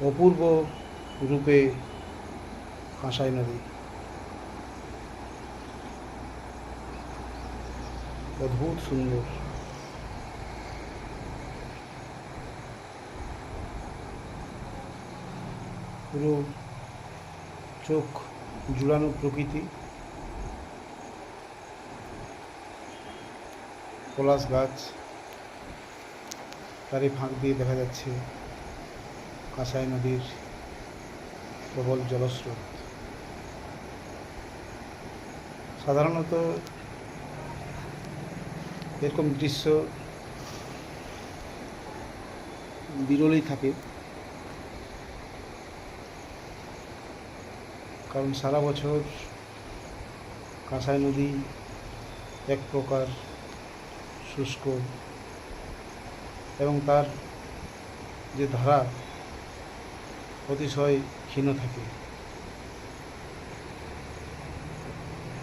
অপূর্ব রূপে কাঁসাই নদী, অদ্ভুত সুন্দর। পুরো চোখ জুড়ানো প্রকৃতি, পলাশ গাছ, তারই ফাঁক দিয়ে দেখা যাচ্ছে কাঁসাই নদীর প্রবল জলস্রোত। সাধারণত এরকম দৃশ্য বিরলই থাকে, কারণ সারা বছর কাঁসাই নদী এক প্রকার শুষ্ক এবং তার যে ধারা অতিশয় ক্ষীণ থাকে।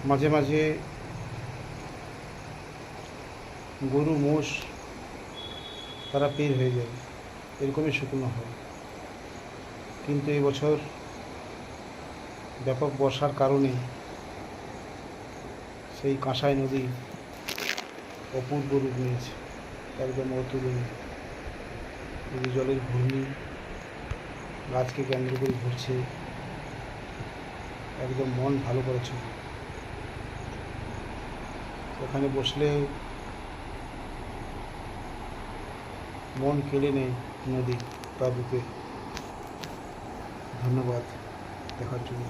মাঝে মাঝে গরু মোষ তারা পের হয়ে যায়, এরকমই শুকনো হয়। কিন্তু এই বছর ব্যাপক বর্ষার কারণে সেই কাঁসাই নদী অপূর্ব রূপ নিয়েছে, একদম অতুলনীয়। এই জলের ঘূর্ণি গাছকে কেন্দ্র করে ঘুরছে, একদম মন ভালো করেছে। ওখানে বসলে মন কেড়ে নেয় নদী তার রূপে। ধন্যবাদ দেখার জন্য।